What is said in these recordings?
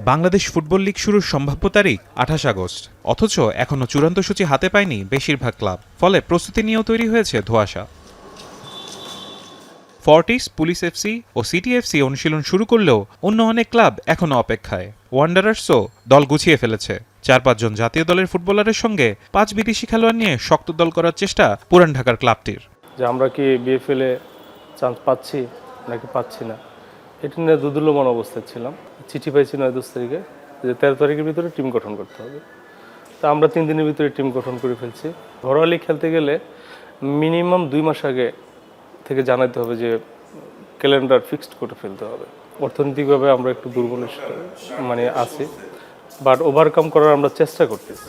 Bangladesh football league শুরুর সম্ভাব্য তারিখ ২৮ আগস্ট, অথচ এখনও চূড়ান্ত সূচি হাতে পায়নি বেশিরভাগ ক্লাব। ফলে প্রস্তুতি নিয়েও তৈরি হয়েছে ধোঁয়াশা। ফর্টিস, পুলিশ এফসি ও সিটি এফসি অনুশীলন শুরু করলেও অন্য অনেক ক্লাব এখনও অপেক্ষায়। ওয়ান্ডারার্সও দল গুছিয়ে ফেলেছে। ৪-৫ জন জাতীয় দলের ফুটবলারের সঙ্গে ৫ বিদেশি খেলোয়াড় নিয়ে শক্ত দল করার চেষ্টা পুরান ঢাকার ক্লাবটির। যে আমরা কি বিএফএল এ চান্স পাচ্ছি নাকি পাচ্ছি না, এটা নিয়ে দুদুল্যমান অবস্থায় ছিলাম। চিঠি পাইছি ৯-১০ তারিখে যে ১৩ তারিখের ভিতরে টিম গঠন করতে হবে। তা আমরা ৩ দিনের ভিতরে টিম গঠন করে ফেলছি। ঘরোয়া লিগ খেলতে গেলে মিনিমাম ২ মাস আগে থেকে জানাতে হবে, যে ক্যালেন্ডার ফিক্সড করে ফেলতে হবে। অর্থনৈতিকভাবে আমরা একটু দুর্বল আছি, বাট ওভারকাম করার আমরা চেষ্টা করতেছি।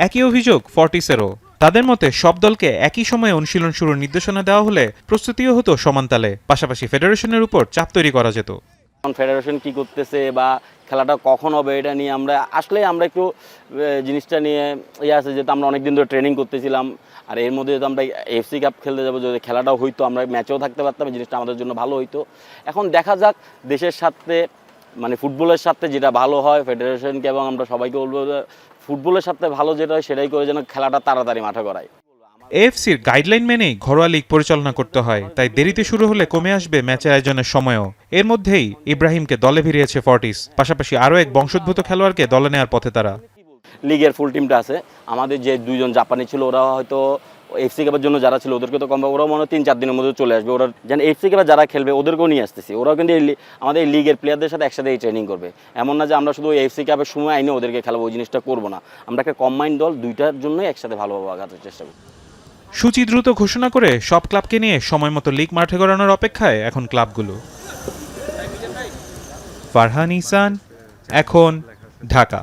একই অভিযোগ ফর্টিসেরও। তাদের মতে সব দলকে একই সময়ে অনুশীলন শুরুর নির্দেশনা দেওয়া হলে প্রস্তুতিও হতো সমানতালে, পাশাপাশি ফেডারেশনের উপর চাপ তৈরি করা যেত। ফেডারেশন কি করতেছে বা খেলাটা কখন হবে এটা নিয়ে আমরা একটু জিনিসটা নিয়ে আছে, যেহেতু আমরা অনেকদিন ধরে ট্রেনিং করতেছিলাম। আর এর মধ্যে যেহেতু আমরা এফসি কাপ খেলতে যাবো, যদি খেলাটাও হইতো আমরা ম্যাচেও থাকতে পারতাম, এই জিনিসটা আমাদের জন্য ভালো হইতো। এখন দেখা যাক দেশের সাথে ফুটবলের সাথে যেটা ভালো হয় ফেডারেশনকে, এবং আমরা সবাইকে বলবো ফুটবলের সাথে ভালো যেটা হয় সেটাই করে, যেন খেলাটা তাড়াতাড়ি মাঠে করায়। এএফসির গাইডলাইন মেনেই ঘরোয়া লীগ পরিচালনা করতে হয়, তাই দেরিতে শুরু হলে কমে আসবে ম্যাচের আয়োজনের সময়ও। এর মধ্যেই ইব্রাহিমকে দলে ভিড়িয়েছে ফর্টিস, পাশাপাশি আরও এক বংশোদ্ভূত খেলোয়াড়কে দলে নেওয়ার পথে তারা। লিগের ফুল টিমটা আছে আমাদের, যে ২ জন জাপানি ছিল ওরা হয়তো এফসি কাপের জন্য যারা ছিল ওদেরকে তো কম, ওরাও মনে হয় ৩-৪ দিনের মধ্যে চলে আসবে। ওরা যেন এফসি কাপে যারা খেলবে ওদেরকেও নিয়ে আসতেছি। ওরাও কিন্তু আমাদের এই লিগের প্লেয়ারদের সাথে একসাথে এই ট্রেনিং করবে। এমন না যে আমরা শুধু এফসি কাপের সময় আইনে ওদেরকে খেলাবো, ওই জিনিসটা করবো না। আমরা একটা কম্বাইন্ড দল, দুইটার জন্যই একসাথে ভালোভাবে আগানোর চেষ্টা করি। সূচি দ্রুত ঘোষণা করে সব ক্লাবকে নিয়ে সময় মতো লিগ মাঠে গড়ানোর অপেক্ষায় এখন ক্লাবগুলো। ফারহান ইহসান, এখন, ঢাকা।